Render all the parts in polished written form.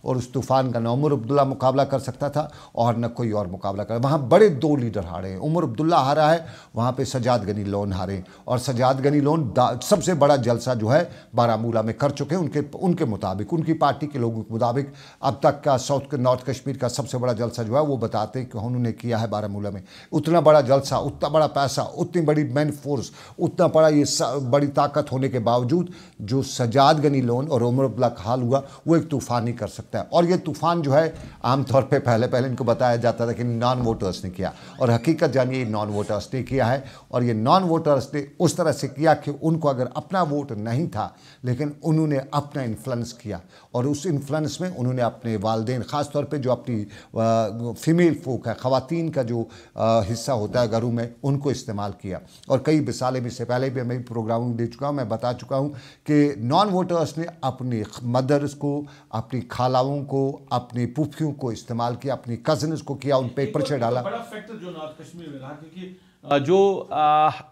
और उस तूफ़ान का न उमर अब्दुल्ला मुकाबला कर सकता था और न कोई और मुकाबला कर। वहाँ बड़े 2 लीडर हारे हैं, उमर अब्दुल्ला हारा है, वहाँ पे सजाद गनी लोन हारे, और सजाद गनी लोन सबसे बड़ा जलसा जो है बारामूला में कर चुके हैं। उनके मुताबिक, उनकी पार्टी के लोगों के मुताबिक अब तक का नॉर्थ कश्मीर का सबसे बड़ा जलसा जो है वो बताते हैं कि उन्होंने किया है बारामूला में। उतना बड़ा जलसा, उतना बड़ा पैसा, उतनी बड़ी मैन फोर्स, उतना बड़ा ये बड़ी ताकत होने के बावजूद जो सजाद गनी लोन और उमर अब्दुल्ला का हाल हुआ वो एक तूफ़ान ही कर सकता है। और ये तूफ़ान जो है आमतौर पे पहले इनको बताया जाता था कि नॉन वोटर्स ने किया, और हकीकत जानिए नॉन वोटर्स ने किया है। और ये नॉन वोटर्स ने उस तरह से किया कि उनको अगर अपना वोट नहीं था लेकिन उन्होंने अपना इन्फ्लुएंस किया, और उस इन्फ्लुएंस में उन्होंने अपने वालिदैन, ख़ास तौर पे जो अपनी फीमेल फोक है, ख़वातीन का जो हिस्सा होता है घरों में, उनको इस्तेमाल किया। और कई मिसालें भी इससे पहले भी मैं प्रोग्राम में दे चुका हूँ, मैं बता चुका हूँ कि नॉन वोटर्स ने अपनी मदर्स को, अपनी खालाओं को, अपनी पुफियों को इस्तेमाल किया, अपनी कजन्स को किया, उन पे एक पर्चे डाला। बड़ा फैक्टर जो नॉर्थ कश्मीर में रहा, क्योंकि जो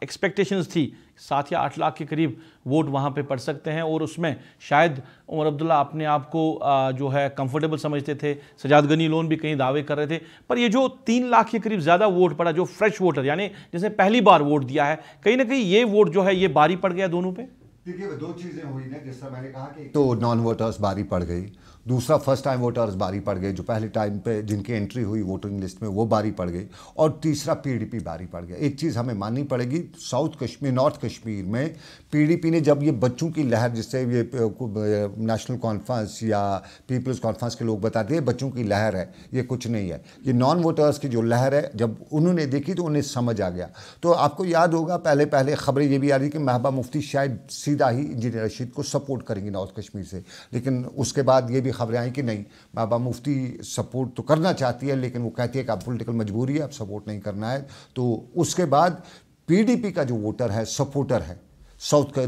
एक्सपेक्टेशंस थी 7 या 8 लाख के करीब वोट वहाँ पे पड़ सकते हैं, और उसमें शायद उमर अब्दुल्ला अपने आप को जो है कंफर्टेबल समझते थे। सजाद गनी लोन भी कहीं दावे कर रहे थे, पर ये जो 3 लाख के करीब ज़्यादा वोट पड़ा, जो फ्रेश वोटर यानी जिसने पहली बार वोट दिया है, कहीं ना कहीं ये वोट जो है ये भारी पड़ गया दोनों पे। देखिए 2 चीज़ें हुई ना, जिस तरह मैंने कहा कि तो नॉन वोटर्स भारी पड़ गई, दूसरा फर्स्ट टाइम वोटर्स भारी पड़ गए जो पहले टाइम पे जिनकी एंट्री हुई वोटिंग लिस्ट में वो भारी पड़ गई, और तीसरा पीडीपी भारी पड़ गया। एक चीज़ हमें माननी पड़ेगी, नॉर्थ कश्मीर में पीडीपी ने जब ये बच्चों की लहर, जिससे ये नेशनल कॉन्फ्रेंस या पीपल्स कॉन्फ्रेंस के लोग बताते हैं बच्चों की लहर है, ये कुछ नहीं है, ये नॉन वोटर्स की जो लहर है, जब उन्होंने देखी तो उन्हें समझ आ गया। तो आपको याद होगा पहले खबरें ये भी आ रही कि महबूबा मुफ्ती शायद सीधा ही इंजीनियर रशीद को सपोर्ट करेंगी नॉर्थ कश्मीर से, लेकिन उसके बाद ये भी खबरें आई कि नहीं, महबूबा मुफ्ती सपोर्ट तो करना चाहती है लेकिन वो कहती है कि अब पॉलिटिकल मजबूरी है, अब सपोर्ट नहीं करना है। तो उसके बाद पीडीपी का जो वोटर है, सपोर्टर है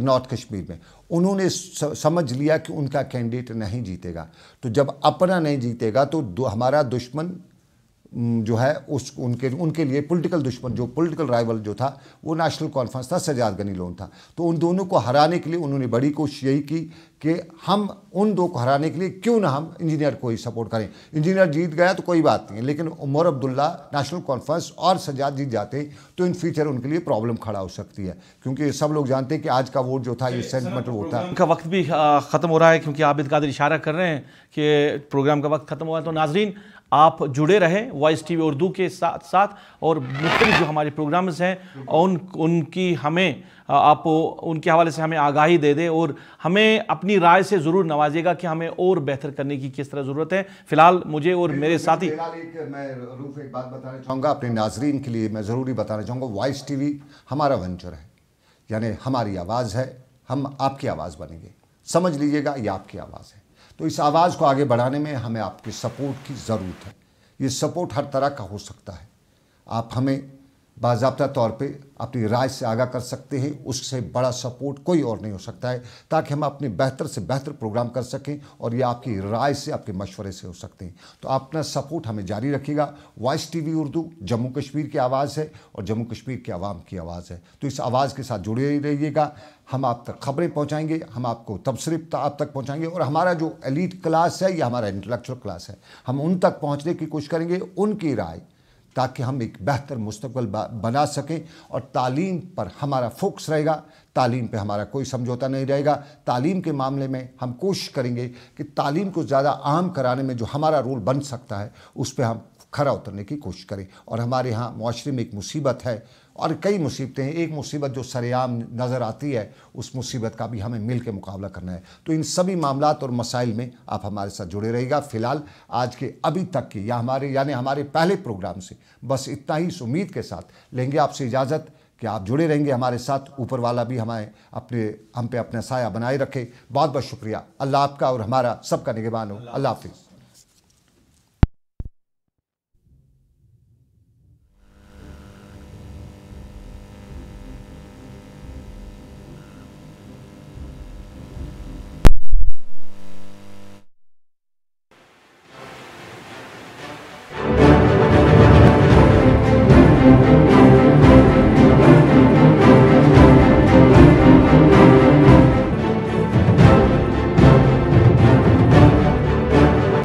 नॉर्थ कश्मीर में, उन्होंने समझ लिया कि उनका कैंडिडेट नहीं जीतेगा। तो जब अपना नहीं जीतेगा तो हमारा दुश्मन जो है उनके लिए पॉलिटिकल दुश्मन, जो पॉलिटिकल राइवल जो था वो नेशनल कॉन्फ्रेंस था, सजाद गनी लोन था। तो उन दोनों को हराने के लिए उन्होंने बड़ी कोशिश यही की कि हम उन 2 को हराने के लिए क्यों ना हम इंजीनियर को ही सपोर्ट करें। इंजीनियर जीत गया तो कोई बात नहीं है, लेकिन उमर अब्दुल्ला, नेशनल कॉन्फ्रेंस और सजाद जीत जाते तो इन फ्यूचर उनके लिए प्रॉब्लम खड़ा हो सकती है, क्योंकि सब लोग जानते हैं कि आज का वोट जो था ये सेंटिमेंटल वोट था। उनका वक्त भी ख़त्म हो रहा है, क्योंकि आबिद कादिर इशारा कर रहे हैं कि प्रोग्राम का वक्त खत्म हुआ है। तो नाजरीन, आप जुड़े रहें वॉइस टीवी उर्दू के साथ साथ, और मुख्तलिफ जो हमारे प्रोग्राम्स हैं उनकी हमें आप उनके हवाले से हमें आगाही दे दें, और हमें अपनी राय से ज़रूर नवाजिएगा कि हमें और बेहतर करने की किस तरह ज़रूरत है। फ़िलहाल मुझे और मेरे साथी मैं रूफ एक बात बताना चाहूँगा अपने नाजरीन के लिए, मैं ज़रूरी बताना चाहूँगा, वॉइस टीवी हमारा वेंचर है, यानी हमारी आवाज़ है, हम आपकी आवाज़ बनेंगे, समझ लीजिएगा ये आपकी आवाज़ है। तो इस आवाज़ को आगे बढ़ाने में हमें आपकी सपोर्ट की ज़रूरत है। ये सपोर्ट हर तरह का हो सकता है, आप हमें बाज़ाब्ता तौर पे अपनी राय से आगाह कर सकते हैं, उससे बड़ा सपोर्ट कोई और नहीं हो सकता है, ताकि हम अपने बेहतर से बेहतर प्रोग्राम कर सकें, और ये आपकी राय से, आपके मशवरे से हो सकते हैं। तो अपना सपोर्ट हमें जारी रखिएगा। वॉइस टीवी उर्दू जम्मू कश्मीर की आवाज़ है और जम्मू कश्मीर के आवाम की आवाज़ है, तो इस आवाज़ के साथ जुड़े ही रहिएगा। हम आप तक खबरें पहुँचाएंगे, हम आपको तबसरे आप तक पहुँचाएंगे, और हमारा जो एलीट क्लास है, ये हमारा इंटेलेक्चुअल क्लास है, हम उन तक पहुँचने की कोशिश करेंगे, उनकी राय, ताकि हम एक बेहतर मुस्तकबिल बना सकें। और तालीम पर हमारा फोकस रहेगा, तालीम पे हमारा कोई समझौता नहीं रहेगा। तालीम के मामले में हम कोशिश करेंगे कि तालीम को ज़्यादा आम कराने में जो हमारा रोल बन सकता है उस पर हम खरा उतरने की कोशिश करें। और हमारे यहाँ मुआशरे में एक मुसीबत है, और कई मुसीबतें हैं, एक मुसीबत जो सरेआम नज़र आती है, उस मुसीबत का भी हमें मिल के मुकाबला करना है। तो इन सभी मामलात और मसाइल में आप हमारे साथ जुड़े रहिएगा। फ़िलहाल आज के अभी तक की या हमारे पहले प्रोग्राम से बस इतना ही, इस उम्मीद के साथ लेंगे आपसे इजाज़त कि आप जुड़े रहेंगे हमारे साथ। ऊपर वाला भी हम पे अपना साया बनाए रखे। बहुत बहुत शुक्रिया। अल्लाह आपका और हमारा सबका निगहबान हो। अल्लाह हाफिज़।